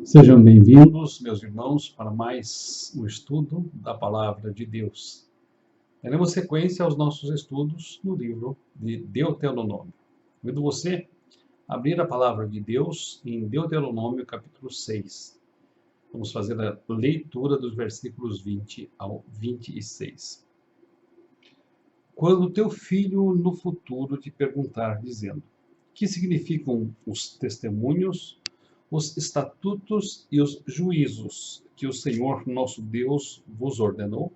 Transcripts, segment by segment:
Sejam bem-vindos, meus irmãos, para mais um estudo da Palavra de Deus. Daremos sequência aos nossos estudos no livro de Deuteronômio. Convido você a abrir a Palavra de Deus em Deuteronômio, capítulo 6. Vamos fazer a leitura dos versículos 20 ao 26. Quando teu filho no futuro te perguntar, dizendo: que significam os testemunhos, os estatutos e os juízos que o Senhor nosso Deus vos ordenou?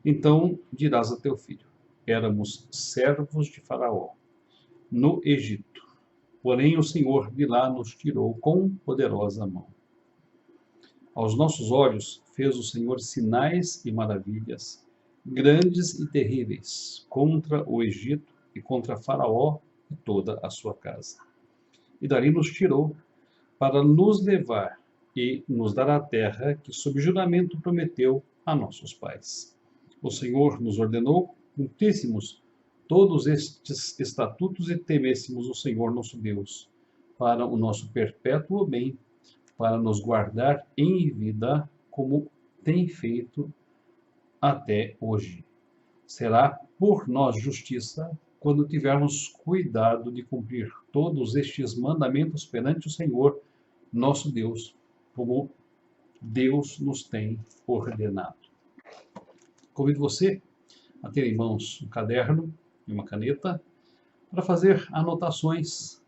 Então dirás a teu filho: éramos servos de Faraó, no Egito. Porém o Senhor de lá nos tirou com poderosa mão. Aos nossos olhos fez o Senhor sinais e maravilhas, grandes e terríveis, contra o Egito e contra Faraó e toda a sua casa. E dali nos tirou, para nos levar e nos dar a terra que sob juramento prometeu a nossos pais. O Senhor nos ordenou que cumpríssemos todos estes estatutos e temêssemos o Senhor nosso Deus, para o nosso perpétuo bem, para nos guardar em vida, como tem feito até hoje. Será por nós justiça, quando tivermos cuidado de cumprir todos estes mandamentos perante o Senhor, nosso Deus, como Deus nos tem ordenado. Convido você a ter em mãos um caderno e uma caneta para fazer anotações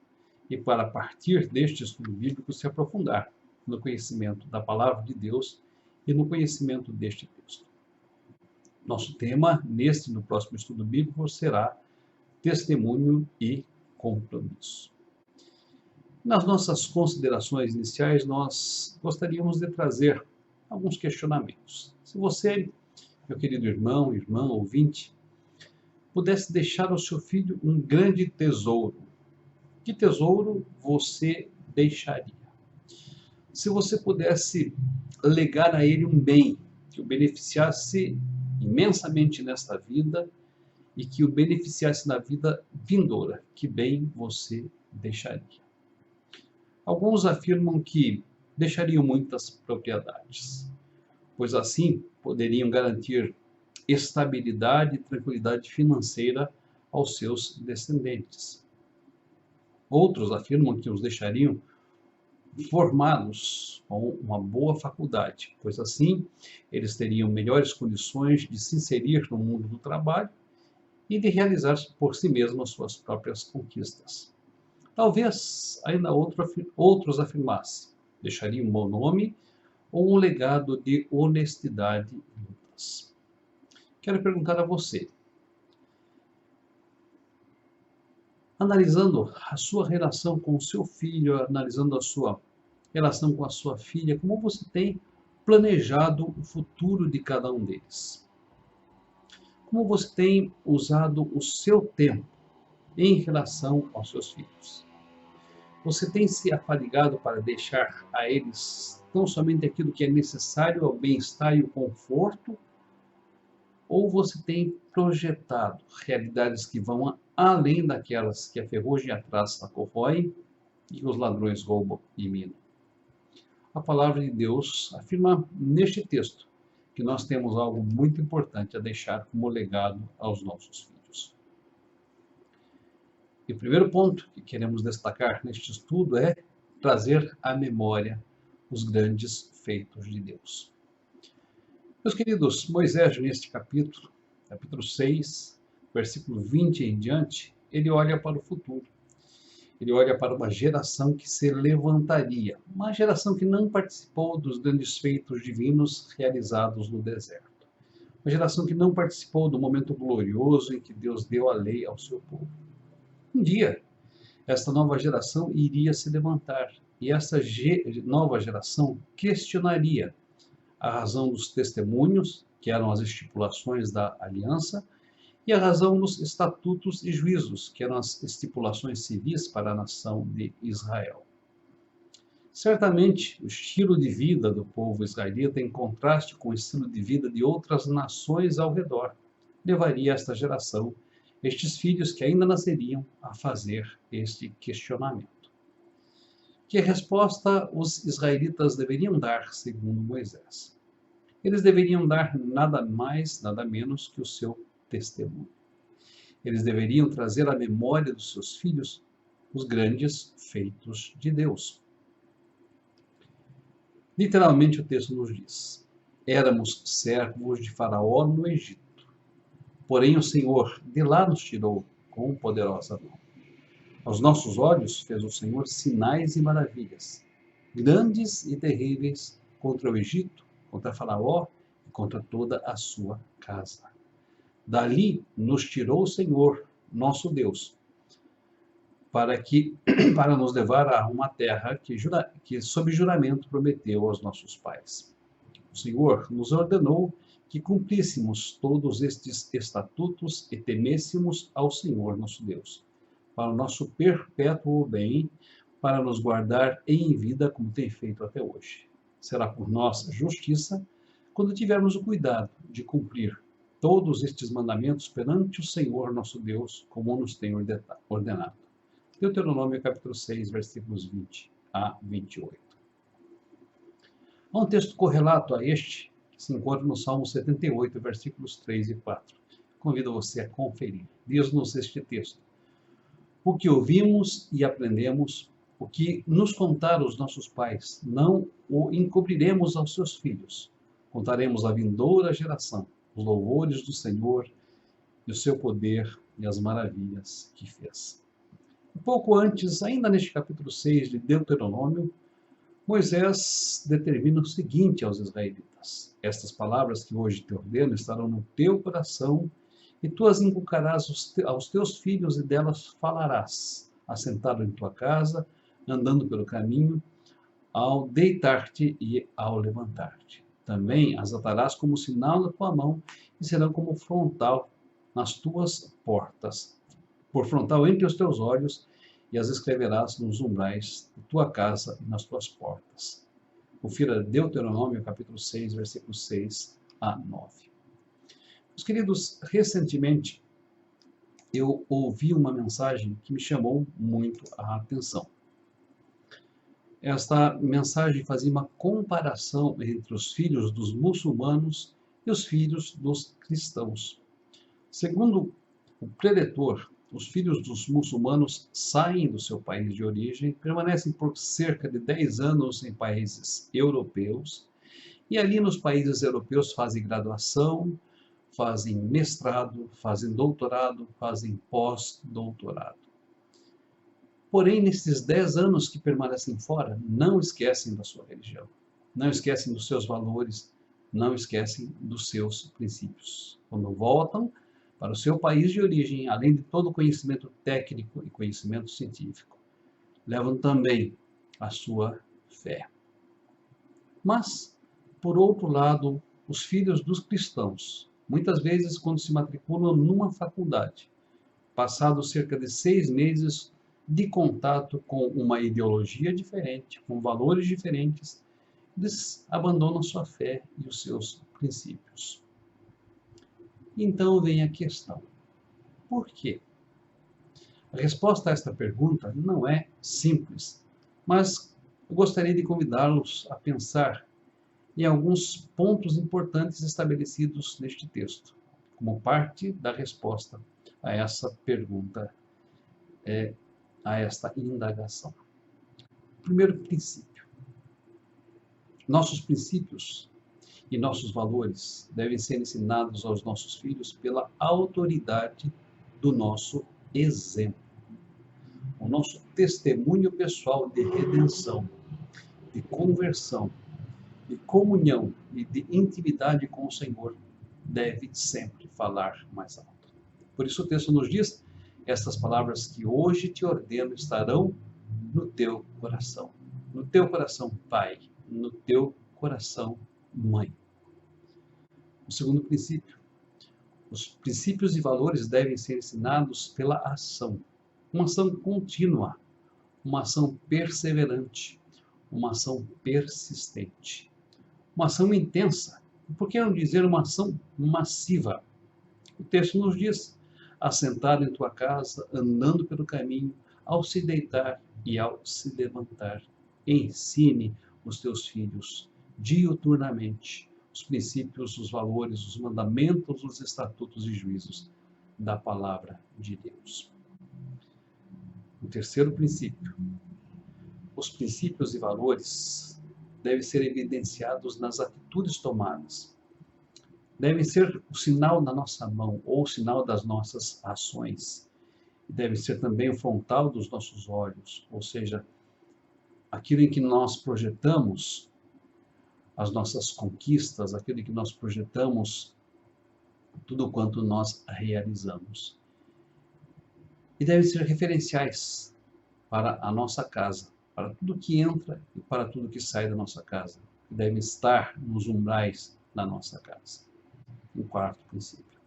e para, a partir deste estudo bíblico, se aprofundar no conhecimento da palavra de Deus e no conhecimento deste texto. Nosso tema, neste e no próximo estudo bíblico, será testemunho e compromisso. Nas nossas considerações iniciais, nós gostaríamos de trazer alguns questionamentos. Se você, meu querido irmão, irmã, ouvinte, pudesse deixar ao seu filho um grande tesouro, que tesouro você deixaria? Se você pudesse legar a ele um bem que o beneficiasse imensamente nesta vida e que o beneficiasse na vida vindoura, que bem você deixaria? Alguns afirmam que deixariam muitas propriedades, pois assim poderiam garantir estabilidade e tranquilidade financeira aos seus descendentes. Outros afirmam que os deixariam formados com uma boa faculdade, pois assim eles teriam melhores condições de se inserir no mundo do trabalho e de realizar por si mesmos as suas próprias conquistas. Talvez ainda outros afirmassem: deixariam um bom nome ou um legado de honestidade e lutas. Quero perguntar a você, analisando a sua relação com o seu filho, analisando a sua relação com a sua filha, como você tem planejado o futuro de cada um deles? Como você tem usado o seu tempo em relação aos seus filhos? Você tem se afadigado para deixar a eles tão somente aquilo que é necessário ao bem-estar e ao conforto? Ou você tem projetado realidades que vão além daquelas que a ferrugem e a traça corroem e os ladrões roubam e minam? A palavra de Deus afirma neste texto que nós temos algo muito importante a deixar como legado aos nossos filhos. E o primeiro ponto que queremos destacar neste estudo é trazer à memória os grandes feitos de Deus. Meus queridos, Moisés, neste capítulo 6, versículo 20 em diante, ele olha para o futuro. Ele olha para uma geração que se levantaria, uma geração que não participou dos grandes feitos divinos realizados no deserto. Uma geração que não participou do momento glorioso em que Deus deu a lei ao seu povo. Um dia, esta nova geração iria se levantar e essa nova geração questionaria a razão dos testemunhos, que eram as estipulações da aliança, e a razão dos estatutos e juízos, que eram as estipulações civis para a nação de Israel. Certamente, o estilo de vida do povo israelita, em contraste com o estilo de vida de outras nações ao redor, levaria esta geração, estes filhos que ainda nasceriam, a fazer este questionamento. Que resposta os israelitas deveriam dar segundo Moisés? Eles deveriam dar nada mais, nada menos que o seu testemunho. Eles deveriam trazer à memória dos seus filhos os grandes feitos de Deus. Literalmente o texto nos diz: éramos servos de Faraó no Egito, porém o Senhor de lá nos tirou com poderosa mão. Aos nossos olhos fez o Senhor sinais e maravilhas, grandes e terríveis, contra o Egito, contra Faraó e contra toda a sua casa. Dali nos tirou o Senhor, nosso Deus, para nos levar a uma terra que sob juramento prometeu aos nossos pais. O Senhor nos ordenou que cumpríssemos todos estes estatutos e temêssemos ao Senhor nosso Deus, para o nosso perpétuo bem, para nos guardar em vida como tem feito até hoje. Será por nossa justiça quando tivermos o cuidado de cumprir todos estes mandamentos perante o Senhor nosso Deus, como nos tem ordenado. Deuteronômio capítulo 6, versículos 20 a 28. Há um texto correlato a este, que se encontra no Salmo 78, versículos 3 e 4. Convido você a conferir. Diz-nos este texto: o que ouvimos e aprendemos, o que nos contaram os nossos pais, não o encobriremos aos seus filhos. Contaremos à vindoura geração os louvores do Senhor e o seu poder e as maravilhas que fez. Um pouco antes, ainda neste capítulo 6 de Deuteronômio, Moisés determina o seguinte aos israelitas: estas palavras que hoje te ordeno estarão no teu coração, e tu as inculcarás aos teus filhos, e delas falarás, assentado em tua casa, andando pelo caminho, ao deitar-te e ao levantar-te. Também as atarás como sinal na tua mão, e serão como frontal nas tuas portas, por frontal entre os teus olhos, e as escreverás nos umbrais de tua casa e nas tuas portas. Confira Deuteronômio capítulo 6, versículos 6 a 9. Meus queridos, recentemente eu ouvi uma mensagem que me chamou muito a atenção. Esta mensagem fazia uma comparação entre os filhos dos muçulmanos e os filhos dos cristãos. Segundo o preletor, os filhos dos muçulmanos saem do seu país de origem, permanecem por cerca de 10 anos em países europeus, e ali nos países europeus fazem graduação, fazem mestrado, fazem doutorado, fazem pós-doutorado. Porém, nesses 10 anos que permanecem fora, não esquecem da sua religião, não esquecem dos seus valores, não esquecem dos seus princípios. Quando voltam para o seu país de origem, além de todo o conhecimento técnico e conhecimento científico, levam também a sua fé. Mas, por outro lado, os filhos dos cristãos, muitas vezes quando se matriculam numa faculdade, passados cerca de 6 meses de contato com uma ideologia diferente, com valores diferentes, eles abandonam sua fé e os seus princípios. Então vem a questão: por quê? A resposta a esta pergunta não é simples, mas eu gostaria de convidá-los a pensar em alguns pontos importantes estabelecidos neste texto, como parte da resposta a essa pergunta, a esta indagação. Primeiro princípio: nossos princípios e nossos valores devem ser ensinados aos nossos filhos pela autoridade do nosso exemplo. O nosso testemunho pessoal de redenção, de conversão, de comunhão e de intimidade com o Senhor deve sempre falar mais alto. Por isso o texto nos diz: estas palavras que hoje te ordeno estarão no teu coração. No teu coração, pai. No teu coração, mãe. O segundo princípio: os princípios e valores devem ser ensinados pela ação. Uma ação contínua, uma ação perseverante, uma ação persistente, uma ação intensa. Por que não dizer uma ação massiva? O texto nos diz: assentado em tua casa, andando pelo caminho, ao se deitar e ao se levantar. ensine os teus filhos diuturnamente os princípios, os valores, os mandamentos, os estatutos e juízos da palavra de Deus. O terceiro princípio: os princípios e valores devem ser evidenciados nas atitudes tomadas. Devem ser o sinal da nossa mão ou o sinal das nossas ações. Deve ser também o frontal dos nossos olhos, ou seja, aquilo em que nós projetamos as nossas conquistas, aquilo em que nós projetamos tudo quanto nós realizamos. E devem ser referenciais para a nossa casa, para tudo que entra e para tudo que sai da nossa casa. Devem estar nos umbrais da nossa casa. Um quarto princípio: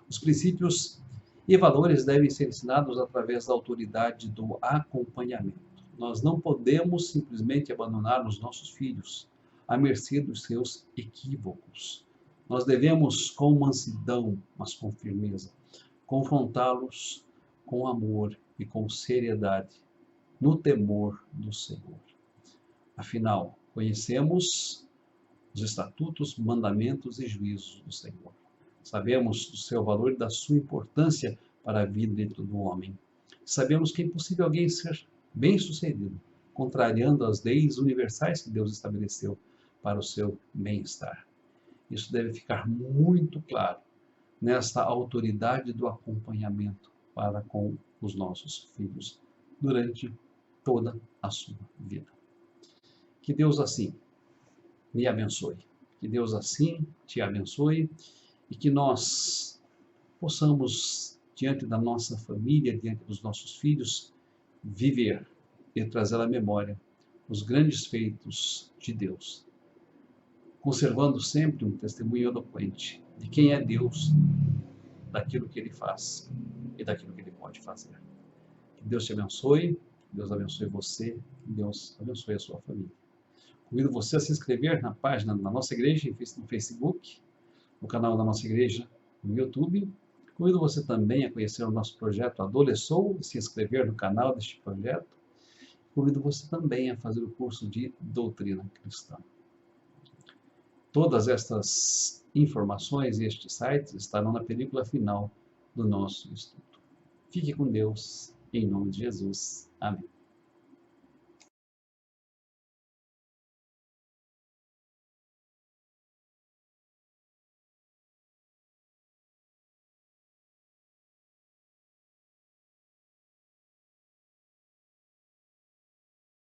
os princípios e valores devem ser ensinados através da autoridade do acompanhamento. Nós não podemos simplesmente abandonar os nossos filhos à mercê dos seus equívocos. Nós devemos, com mansidão, mas com firmeza, confrontá-los com amor e com seriedade, no temor do Senhor. Afinal, conhecemos os estatutos, mandamentos e juízos do Senhor. Sabemos do seu valor e da sua importância para a vida de todo homem. Sabemos que é impossível alguém ser bem-sucedido, contrariando as leis universais que Deus estabeleceu para o seu bem-estar. Isso deve ficar muito claro nesta autoridade do acompanhamento para com os nossos filhos durante toda a sua vida. Que Deus assim me abençoe. Que Deus assim te abençoe e que nós possamos, diante da nossa família, diante dos nossos filhos, viver e trazer à memória os grandes feitos de Deus, conservando sempre um testemunho eloquente de quem é Deus, daquilo que Ele faz e daquilo que Ele pode fazer. Que Deus te abençoe, que Deus abençoe você, que Deus abençoe a sua família. Convido você a se inscrever na página da nossa igreja no Facebook, no canal da nossa igreja no YouTube. Convido você também a conhecer o nosso projeto Adolescou e se inscrever no canal deste projeto. Convido você também a fazer o curso de Doutrina Cristã. Todas estas informações e estes sites estarão na película final do nosso estudo. Fique com Deus, em nome de Jesus. Amém.